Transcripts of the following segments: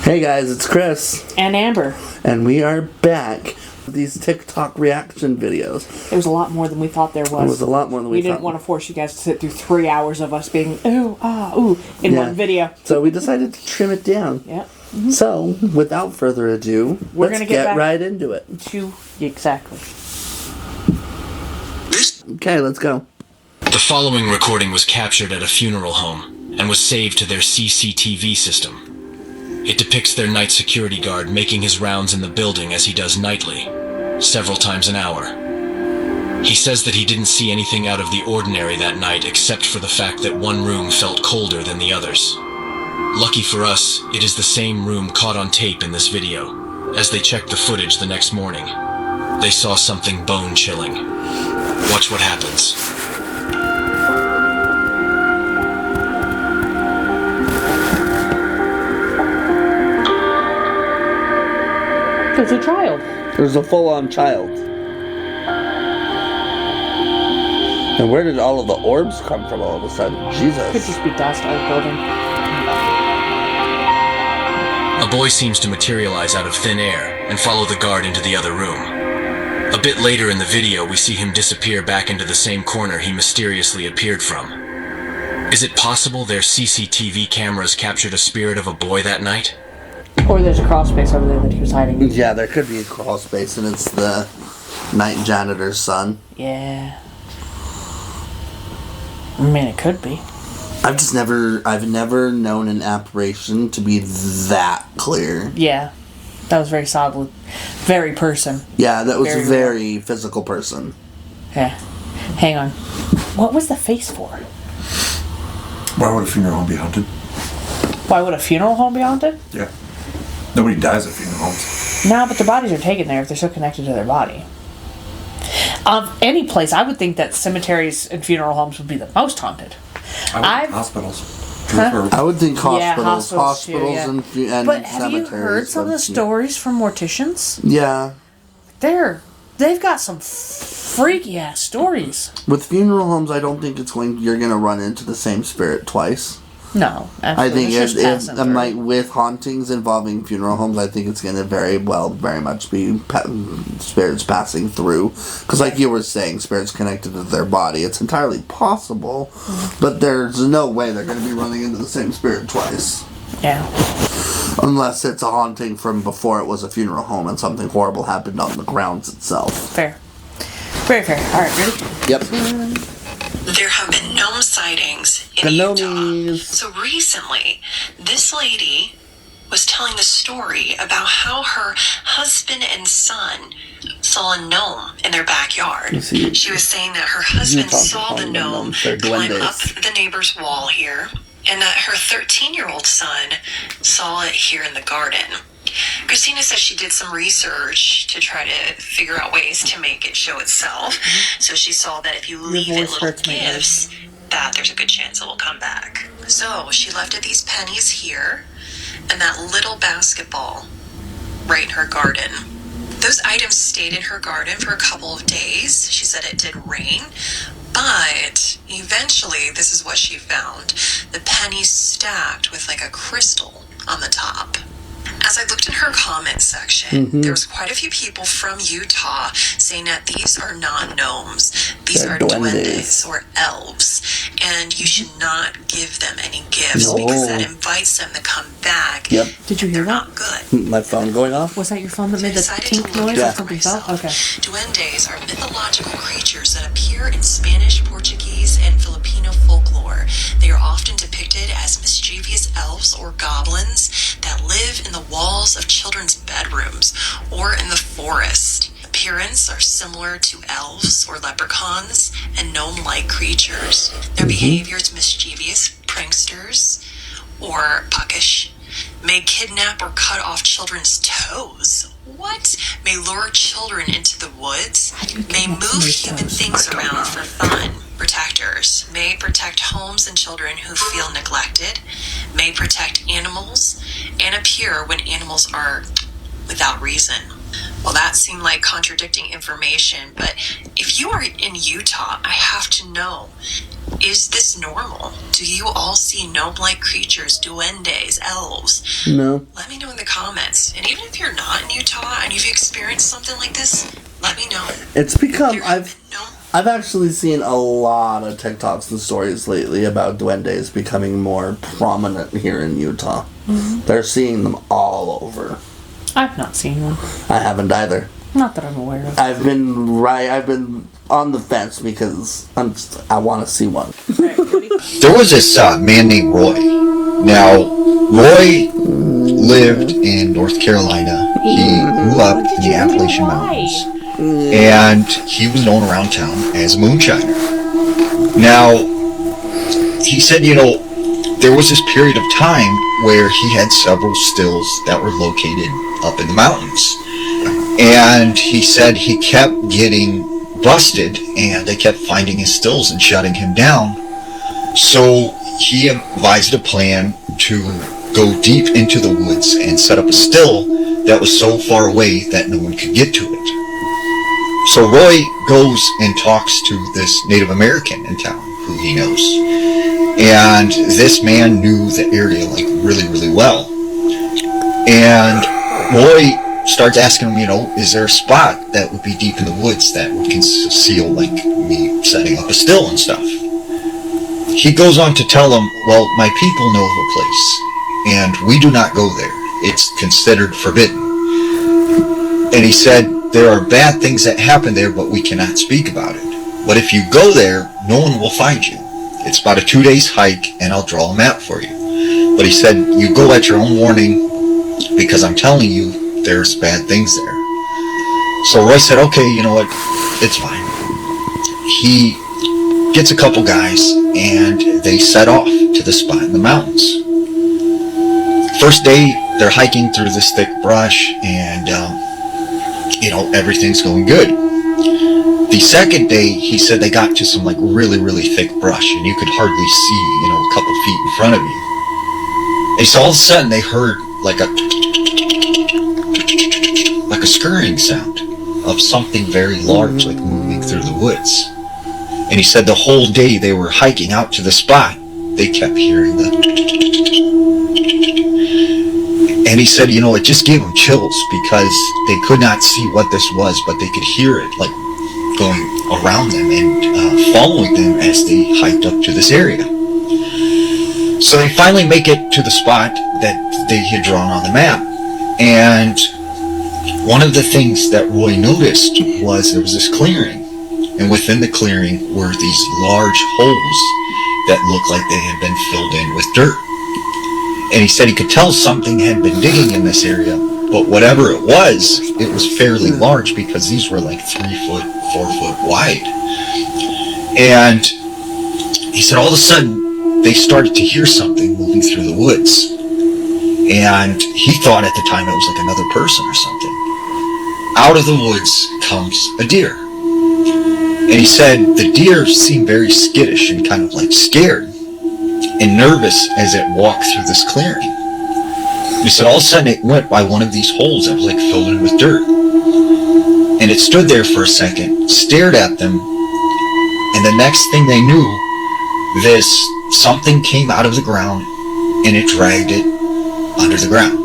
Hey guys, it's Chris. And Amber. And we are back with these TikTok reaction videos. There was a lot more than we thought there was. There was a lot more than we thought. We didn't want to force you guys to sit through 3 hours of us being, ooh, in one video. So we decided to trim it down. Yeah. Mm-hmm. So, without further ado, let's get right into it. Exactly. Okay, let's go. The following recording was captured at a funeral home and was saved to their CCTV system. It depicts their night security guard making his rounds in the building as he does nightly, several times an hour. He says that he didn't see anything out of the ordinary that night except for the fact that one room felt colder than the others. Lucky for us, it is the same room caught on tape in this video. As they checked the footage the next morning, they saw something bone-chilling. Watch what happens. There's a child. There's a full-on child. And where did all of the orbs come from all of a sudden? Jesus. Could just be dust out of the building. A boy seems to materialize out of thin air and follow the guard into the other room. A bit later in the video, we see him disappear back into the same corner he mysteriously appeared from. Is it possible their CCTV cameras captured a spirit of a boy that night? Or there's a crawl space over there that he was hiding in. Yeah, there could be a crawl space, and it's the night janitor's son. Yeah. I mean, it could be. I've never known an apparition to be that clear. Yeah. That was very solid. Very person. Yeah, that was very physical person. Yeah. Hang on. What was the face for? Why would a funeral home be haunted? Why would a funeral home be haunted? Yeah. Nobody dies at funeral homes. No, but their bodies are taken there if they're so connected to their body. Any place, I would think that cemeteries and funeral homes would be the most haunted. Hospitals. Huh? I would think hospitals too, yeah. and but cemeteries. Have you heard some of the stories from morticians? Yeah. They've got some freaky ass stories. With funeral homes, I don't think you're gonna run into the same spirit twice. No, I absolutely. think like with hauntings involving funeral homes, I think it's going to very much be spirits passing through. Because like you were saying, spirits connected to their body. It's entirely possible, but there's no way they're going to be running into the same spirit twice. Yeah. Unless it's a haunting from before it was a funeral home and something horrible happened on the grounds itself. Fair. Very fair. Alright, ready? Yep. There have been gnome sightings in Utah. So recently, this lady was telling the story about how her husband and son saw a gnome in their backyard. She was saying that her husband saw the gnome climb up the neighbor's wall here, and that her 13-year-old son saw it here in the garden. Christina says she did some research to try to figure out ways to make it show itself. So she saw that if you leave it little gifts, that there's a good chance it will come back. So she left it these pennies here and that little basketball right in her garden. Those items stayed in her garden for a couple of days. She said it did rain, but eventually this is what she found. The pennies stacked with like a crystal on the top. As I looked in her comment section, there was quite a few people from Utah saying that these are not gnomes. These are duendes or elves, and you should not give them any gifts because that invites them to come back. Yep. Did you hear that? Not good. My phone going off? Was that your phone that made the tink noise or something fell? Okay. Duendes are mythological creatures that appear in Spanish, Portuguese, and Filipino folklore. They are often depicted as mischievous elves or goblins that live in the walls of children's bedrooms or in the forest. Appearance are similar to elves or leprechauns and gnome-like creatures. Their behavior is mischievous, pranksters, or puckish. May kidnap or cut off children's toes. What? May lure children into the woods. May move human things around for fun. Protectors may protect homes and children who feel neglected. May protect animals and appear when animals are without reason. Well, that seemed like contradicting information, but if you are in Utah, I have to know, is this normal? Do you all see gnome-like creatures, duendes, elves? No. Let me know in the comments. And even if you're not in Utah and you've experienced something like this, let me know. It's become, No. I've actually seen a lot of TikToks and stories lately about duendes becoming more prominent here in Utah. Mm-hmm. They're seeing them all over. I've not seen one. I haven't either. Not that I'm aware of. I've been on the fence because I want to see one. Right, ready? There was this man named Roy. Now, Roy lived in North Carolina. He grew up in the Appalachian Mountains. And he was known around town as a moonshiner. Now, he said, there was this period of time where he had several stills that were located up in the mountains. And he said he kept getting busted, and they kept finding his stills and shutting him down. So he advised a plan to go deep into the woods and set up a still that was so far away that no one could get to it. So Roy goes and talks to this Native American in town who he knows. And this man knew the area like really, really well. And Roy starts asking him, is there a spot that would be deep in the woods that would conceal like me setting up a still and stuff? He goes on to tell him, well, my people know of a place, and we do not go there. It's considered forbidden. And he said, there are bad things that happen there, but we cannot speak about it. But if you go there, no one will find you. It's about a 2 days hike, and I'll draw a map for you. But he said, you go at your own warning, because I'm telling you, there's bad things there. So Roy said, okay, you know what, it's fine. He gets a couple guys, and they set off to the spot in the mountains. First day, they're hiking through this thick brush, and everything's going good. The second day, he said they got to some like really, really thick brush, and you could hardly see, a couple feet in front of you. And so all of a sudden, they heard like a scurrying sound of something very large, like moving through the woods. And he said the whole day they were hiking out to the spot, they kept hearing the... And he said, it just gave them chills because they could not see what this was, but they could hear it, like, going around them and following them as they hiked up to this area. So they finally make it to the spot that they had drawn on the map. And one of the things that Roy noticed was there was this clearing. And within the clearing were these large holes that looked like they had been filled in with dirt. And he said he could tell something had been digging in this area, but whatever it was fairly large because these were like 3 foot, 4 foot wide. And he said all of a sudden they started to hear something moving through the woods. And he thought at the time it was like another person or something. Out of the woods comes a deer. And he said the deer seemed very skittish and kind of like scared and nervous as it walked through this clearing. He said all of a sudden it went by one of these holes that was like filled in with dirt. And it stood there for a second, stared at them, and the next thing they knew, this something came out of the ground and it dragged it under the ground.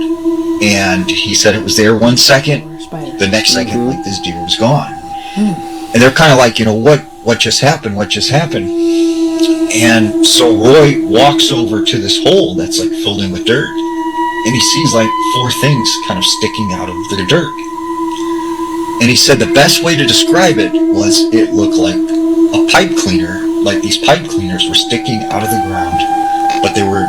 And he said it was there 1 second, the next second, like this deer was gone. And they're kind of like, what just happened? What just happened? And so Roy walks over to this hole that's like filled in with dirt, and he sees like 4 things kind of sticking out of the dirt. And he said the best way to describe it was it looked like a pipe cleaner, like these pipe cleaners were sticking out of the ground, but they were,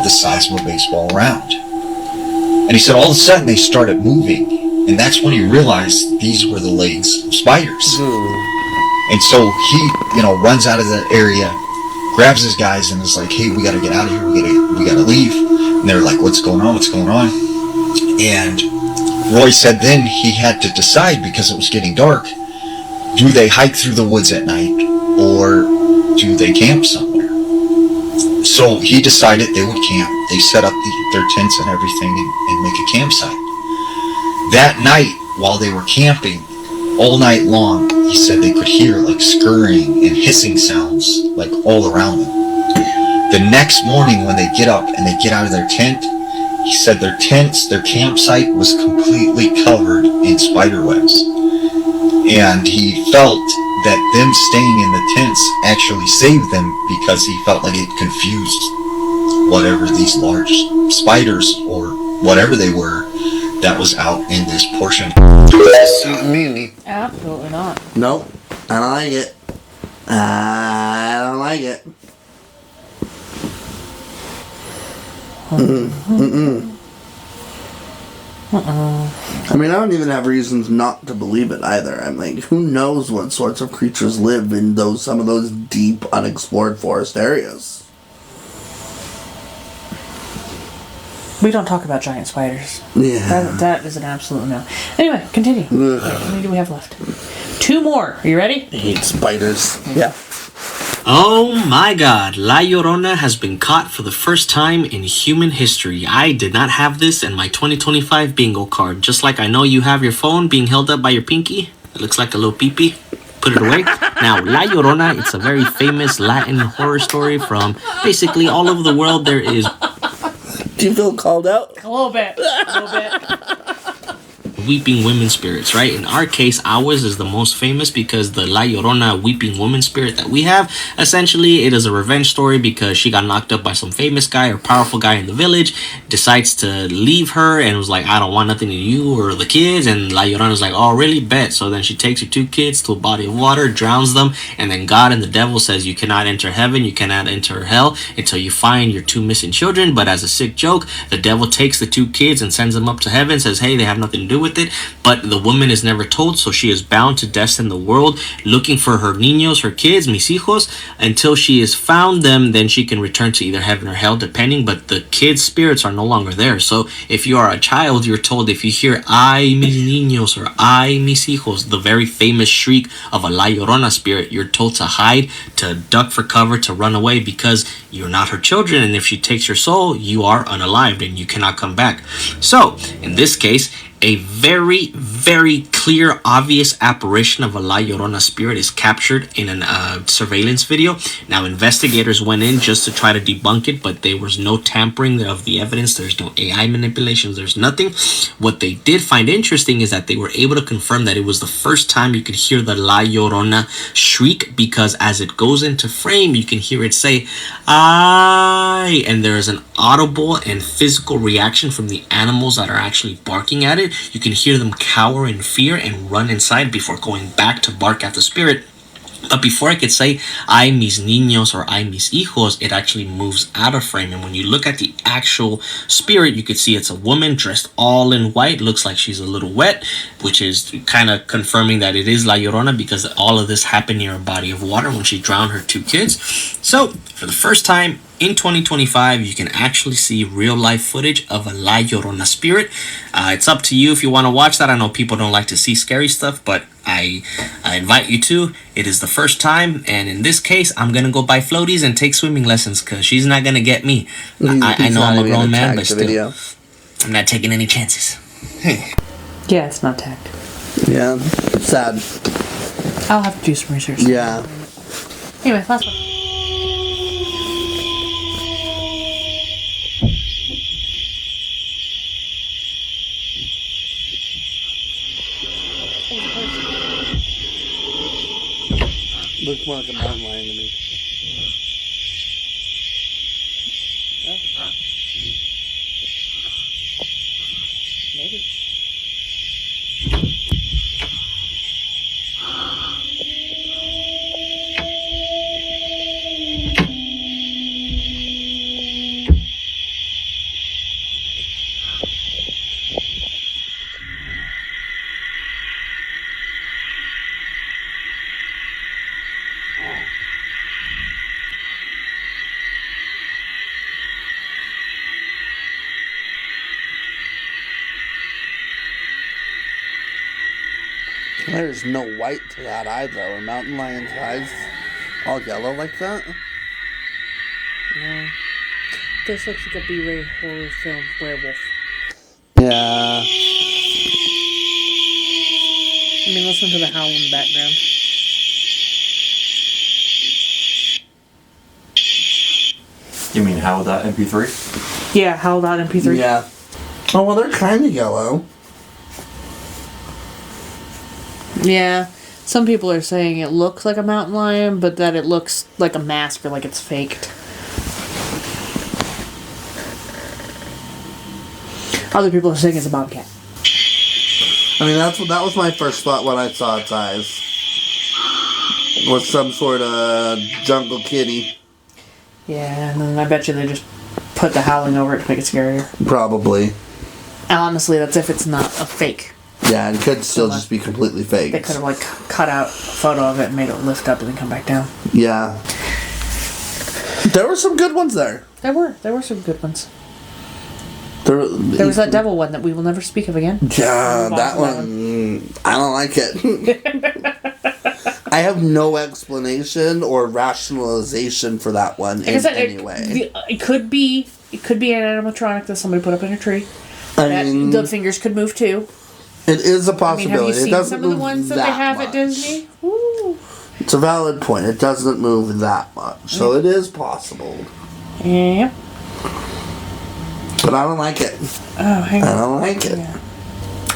the size of a baseball round. And he said all of a sudden they started moving, and that's when he realized these were the legs of spiders. And so he, runs out of the area, grabs his guys, and is like, hey, we gotta get out of here, we gotta leave. And they're like, what's going on? And Roy said then he had to decide, because it was getting dark, do they hike through the woods at night, or do they camp somewhere? So he decided they would camp. They set up their tents and everything and make a campsite. That night, while they were camping, all night long, he said they could hear like scurrying and hissing sounds like all around them. The next morning when they get up and they get out of their tent, he said their campsite was completely covered in spider webs. And he felt that them staying in the tents actually saved them because he felt like it confused whatever these large spiders or whatever they were that was out in this portion. Absolutely not. Nope. I don't like it. I don't like it. I mean, I don't even have reasons not to believe it either. I'm like, who knows what sorts of creatures live in some of those deep, unexplored forest areas. We don't talk about giant spiders. Yeah. That is an absolute no. Anyway, continue. Wait, how many do we have left? 2 more. Are you ready? I hate spiders. Yeah. Oh my god, La Llorona has been caught for the first time in human history. I did not have this in my 2025 bingo card. Just like I know you have your phone being held up by your pinky. It looks like a little pee-pee. Put it away. Now, La Llorona, it's a very famous Latin horror story from basically all over the world. There is... Do you feel called out? A little bit. weeping women spirits, right? In our case, ours is the most famous because the La Llorona weeping woman spirit that we have, essentially it is a revenge story because she got knocked up by some famous guy or powerful guy in the village, decides to leave her and was like, I don't want nothing to you or the kids, and La Llorona's like, oh really, bet. So then she takes her 2 kids to a body of water, drowns them, and then God and the devil says you cannot enter heaven, you cannot enter hell until you find your 2 missing children. But as a sick joke, the devil takes the 2 kids and sends them up to heaven, says hey, they have nothing to do with it, but the woman is never told, so she is bound to destine the world looking for her niños, her kids, mis hijos, until she has found them. Then she can return to either heaven or hell depending, but the kids' spirits are no longer there. So if you are a child, you're told, if you hear ay mis niños or ay mis hijos, the very famous shriek of a La Llorona spirit, you're told to hide, to duck for cover, to run away, because you're not her children, and if she takes your soul, you are unalived and you cannot come back. So in this case, a very, very clear, obvious apparition of a La Llorona spirit is captured in a surveillance video. Now, investigators went in just to try to debunk it, but there was no tampering of the evidence. There's no AI manipulations. There's nothing. What they did find interesting is that they were able to confirm that it was the first time you could hear the La Llorona shriek, because as it goes into frame, you can hear it say, ay, and there is an audible and physical reaction from the animals that are actually barking at it. You can hear them cower in fear and run inside before going back to bark at the spirit. But before I could say ay mis niños or ay mis hijos, it actually moves out of frame. And when you look at the actual spirit, you could see it's a woman dressed all in white. Looks like she's a little wet, which is kind of confirming that it is La Llorona, because all of this happened near a body of water when she drowned her 2 kids. So for the first time in 2025, you can actually see real life footage of a La Llorona spirit. It's up to you if you want to watch that. I know people don't like to see scary stuff, but I invite you to. It is the first time, and in this case, I'm gonna go buy floaties and take swimming lessons because she's not gonna get me. I know I'm a grown man, but still, I'm not taking any chances. Yeah, it's not tagged. Yeah, sad. I'll have to do some research. Yeah. Anyway, last one. Looks more like a mountain lion to me. Maybe. There's no white to that either. Are mountain lion's eyes all yellow like that? No. This looks like a B-rated horror film werewolf. Yeah. I mean, listen to the howl in the background. You mean how that MP3? Yeah, howl.mp3. Yeah. Oh, well, they're kind of yellow. Yeah. Some people are saying it looks like a mountain lion, but that it looks like a mask or like it's faked. Other people are saying it's a bobcat. I mean, that was my first thought when I saw its eyes. Was some sort of jungle kitty. Yeah, and then I bet you they just put the howling over it to make it scarier. Probably. Honestly, that's if it's not a fake. Yeah, it could still just be completely fake. They could have like cut out a photo of it and made it lift up and then come back down. Yeah. There were some good ones there. There were some good ones. There was that devil one that we will never speak of again. Yeah, that one. I don't like it. I have no explanation or rationalization for that one in any way. It could be an animatronic that somebody put up in a tree. I mean, the fingers could move too. It is a possibility. I mean, have you it seen doesn't some of the move ones that they have much. at Disney? Woo. It's a valid point. It doesn't move that much, so it is possible. Yeah. But I don't like it. Oh, hang on. I don't like it. Yeah.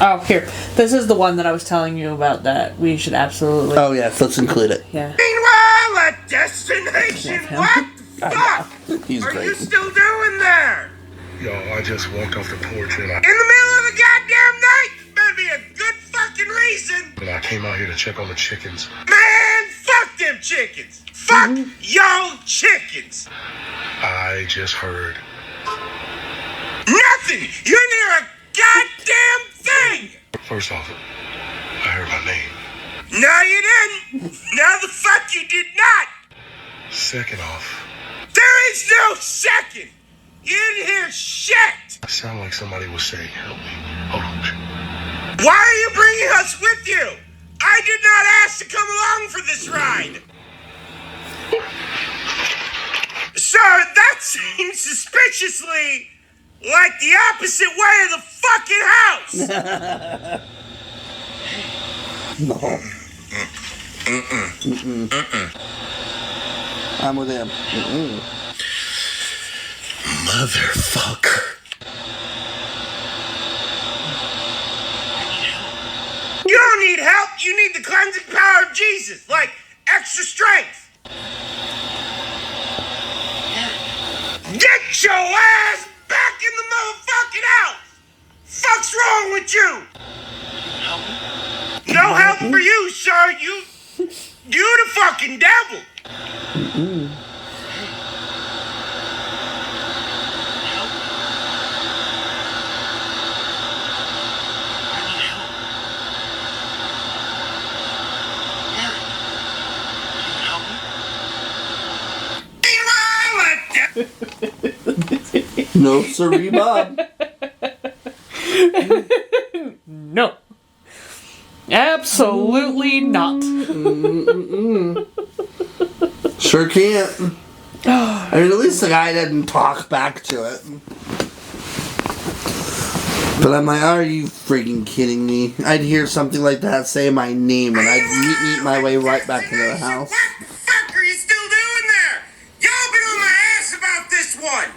Oh, here. This is the one that I was telling you about that we should absolutely... Oh, yes. Let's include it. Yeah. Meanwhile, at destination, what the fuck He's are great. you still doing there? Yo, I just walked off the porch and In the middle of the goddamn night? Better be a good fucking reason. I came out here to check on the chickens. Man, fuck them chickens. Fuck y'all chickens. I just heard. Nothing. You didn't hear a goddamn thing. First off, I heard my name. No, you didn't. No, the fuck you did not. Second off, There is no second. You didn't hear shit. it sounded like somebody was saying, help me. Hold on. Why are you bringing us with you? I did not ask to come along for this ride. Sir, that seems suspiciously like the opposite way of the fucking house. No. I'm with him. Motherfucker. You don't need help. You need the cleansing power of Jesus, like extra strength. Get your ass back in the motherfucking house. Fuck's wrong with you? No help for you, sir. You the fucking devil. No, sirree, Bob. No. Absolutely not. Sure can't. I mean, at least the guy didn't talk back to it. But I'm like, are you freaking kidding me? I'd hear something like that say my name and I'd meet my way right back into the house. What the fuck are you still doing there? Y'all been on my ass about this one.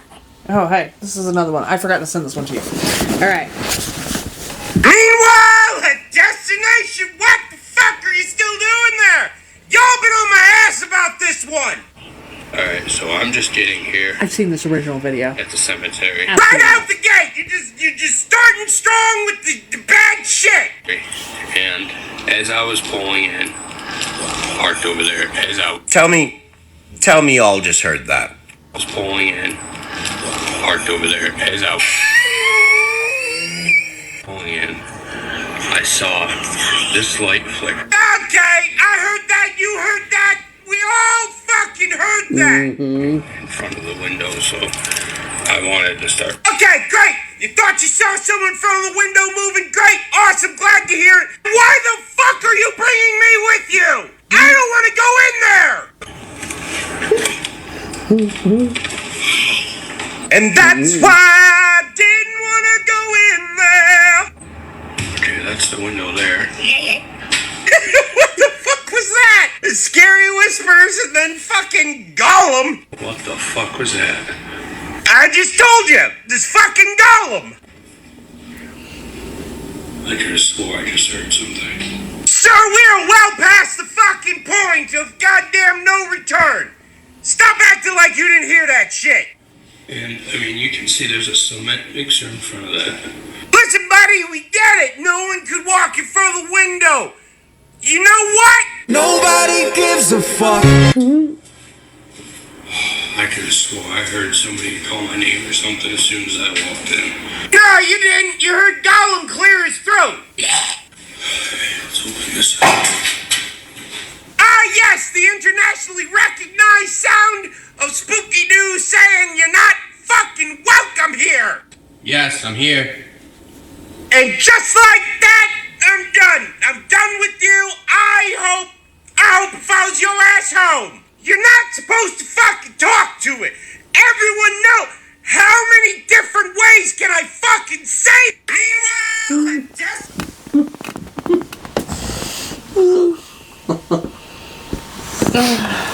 Oh, hey, this is another one. I forgot to send this one to you. All right. Meanwhile, at destination, what the fuck are you still doing there? Y'all been on my ass about this one. Alright, so I'm just getting here I've seen this original video. at the cemetery. Right out the gate, you're just starting strong with the bad shit. And as I was pulling in, parked over there, as I Tell me all just heard that. was pulling in, parked over there, as I was pulling in, I saw this light flicker. Okay, I heard that, you heard that, we all fucking heard that. In front of the window, so I wanted to start. Okay, great. You thought you saw someone in front of the window moving? Great, awesome, glad to hear it. Why the fuck are you bringing me with you? I don't want to go in there. And that's why I didn't want to go in there. Okay, that's the window there. scary whispers, and then fucking Gollum. What the fuck was that? I just told you, this fucking Gollum. I could have swore I just heard something. Sir, we're well past the fucking point of goddamn no return. Stop acting like you didn't hear that shit. And, I mean, you can see there's a cement mixer in front of that. Listen, buddy, we get it. No one could walk in front of the window. You know what? Nobody gives a fuck. I could have swore I heard somebody call my name or something as soon as I walked in. No, you didn't. You heard Gollum clear his throat. Let's open this up. Ah, yes, the internationally recognized sound of spooky news saying you're not fucking welcome here. Yes, I'm here. And just like that, I'm done. I'm done with you. I hope if I was your ass home. You're not supposed to fucking talk to it. Everyone knows. How many different ways can I fucking say? Meanwhile, I'm just...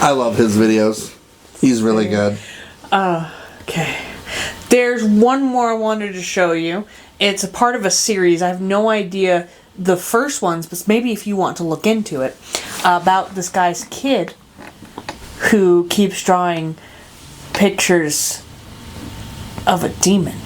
I love his videos. He's really good. Okay. There's one more I wanted to show you. It's a part of a series. I have no idea the first ones, but maybe if you want to look into it, about this guy's kid who keeps drawing pictures of a demon.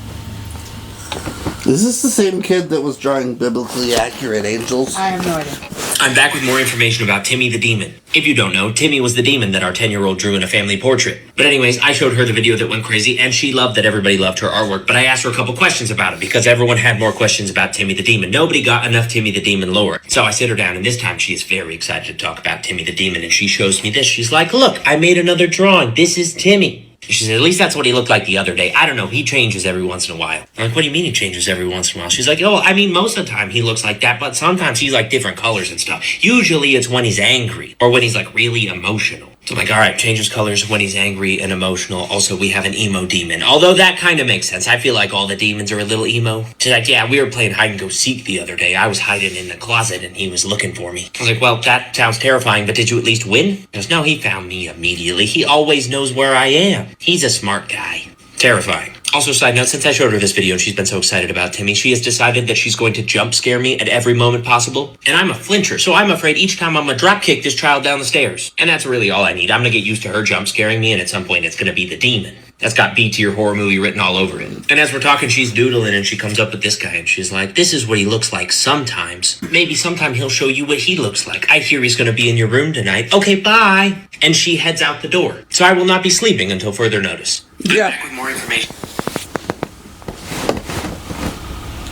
Is this the same kid that was drawing biblically accurate angels? I have no idea. I'm back with more information about Timmy the Demon. If you don't know, Timmy was the demon that our 10-year-old drew in a family portrait. But anyways, I showed her the video that went crazy, and she loved that everybody loved her artwork, but I asked her a couple questions about it, because everyone had more questions about Timmy the Demon. Nobody got enough Timmy the Demon lore. So I sit her down, and this time she is very excited to talk about Timmy the Demon, and she shows me this. She's like, look, I made another drawing. This is Timmy. She said, at least that's what he looked like the other day. I don't know, he changes every once in a while. I'm like, what do you mean he changes every once in a while? She's like, oh, I mean, most of the time he looks like that, but sometimes he's like different colors and stuff. Usually it's when he's angry, or when he's like really emotional. So I'm like, all right, changes colors when he's angry and emotional. Also, we have an emo demon. Although that kind of makes sense. I feel like all the demons are a little emo. She's like, yeah, we were playing hide and go seek the other day. I was hiding in the closet and he was looking for me. I was like, well, that sounds terrifying, but did you at least win? He goes, no, he found me immediately. He always knows where I am. He's a smart guy. Terrifying. Also, side note, since I showed her this video and she's been so excited about Timmy, she has decided that she's going to jump scare me at every moment possible. And I'm a flincher, so I'm afraid each time I'm gonna drop kick this child down the stairs. And that's really all I need. I'm gonna get used to her jump scaring me, and at some point it's gonna be the demon. That's got B-tier horror movie written all over it. And as we're talking, she's doodling and she comes up with this guy and she's like, this is what he looks like sometimes. Maybe sometime he'll show you what he looks like. I hear he's gonna be in your room tonight. Okay, bye. And she heads out the door. So I will not be sleeping until further notice. Yeah. Back with more information.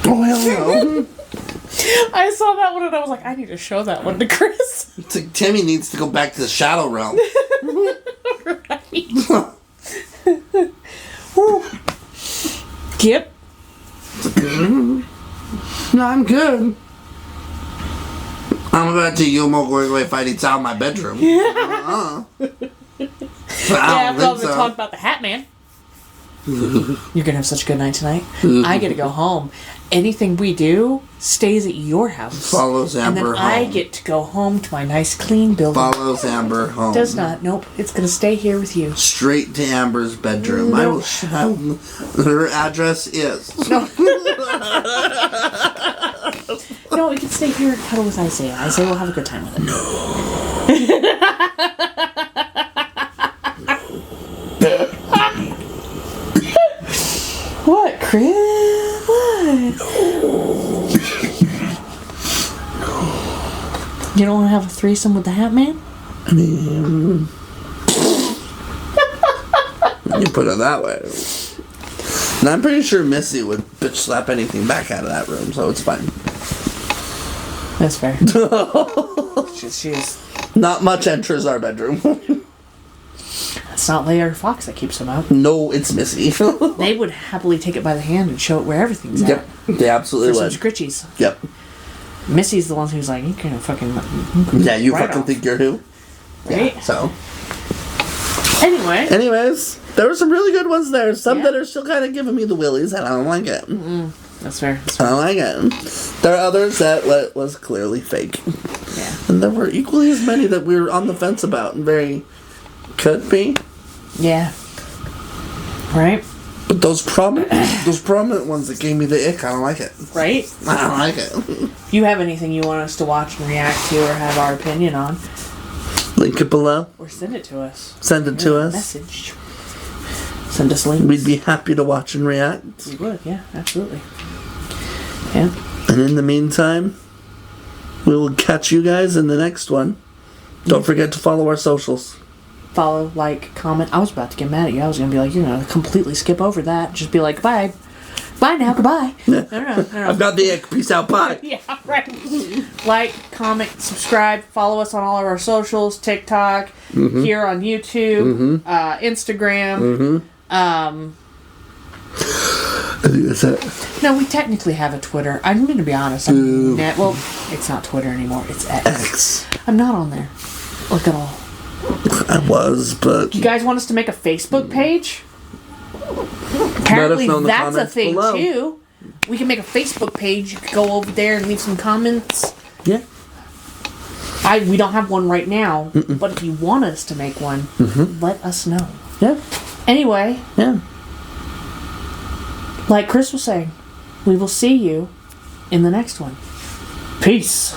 Oh, hello. I saw that one and I was like, I need to show that one to Chris. It's like Timmy needs to go back to the shadow realm. Yep. No, I'm good. I'm about to Yumo Gorgoi fighting out in my bedroom. I I'm going to talk about the Hat Man. You're gonna have such a good night tonight. I get to go home. Anything we do stays at your house. Follows Amber and then home. I get to go home to my nice clean building. Follows Amber home. Does not. Nope. It's gonna stay here with you. Straight to Amber's bedroom. No. I will her address is. No. No, we can stay here and cuddle with Isaiah. Isaiah will have a good time with it. What, Chris? What? You don't want to have a threesome with the Hat Man? I mean, you put it that way. And I'm pretty sure Missy would bitch slap anything back out of that room, so it's fine. That's fair. She's not much enters our bedroom. It's not Leia or Fox that keeps them out. No, it's Missy. They would happily take it by the hand and show it where everything's at. Yep, they absolutely For would. some scritchies. Yep. Missy's the one who's like, you can fucking... Yeah, you right fucking off. think you're who? Right? Yeah, so. Anyway. Anyways, there were some really good ones there. Some that are still kind of giving me the willies, and I don't like it. That's fair. I like it. There are others that was clearly fake. Yeah. And there were equally as many that we were on the fence about and very could be. Yeah. Right? But those prominent ones that gave me the ick, I don't like it. Right? I don't like it. If you have anything you want us to watch and react to or have our opinion on, link it below. Or send it to us. Send it to us. Message. Send us links. We'd be happy to watch and react. We would, yeah, absolutely. Yeah. And in the meantime, we will catch you guys in the next one. Don't forget to follow our socials. Follow, like, comment. I was about to get mad at you. I was going to be like, you're going to completely skip over that. Just be like, bye. Bye now, goodbye. I don't know. I've got the ick. Peace out, bye. Yeah, right. Like, comment, subscribe, follow us on all of our socials, TikTok, here on YouTube, Instagram. I think that's it. No, we technically have a Twitter. I'm going to be honest. Well, it's not Twitter anymore. It's X. I'm not on there. Like at all. I was, but... You guys want us to make a Facebook page? Apparently that's a thing, too. We can make a Facebook page. You can go over there and leave some comments. Yeah. We don't have one right now, but if you want us to make one, let us know. Yeah. Anyway. Yeah. Like Chris was saying, we will see you in the next one. Peace.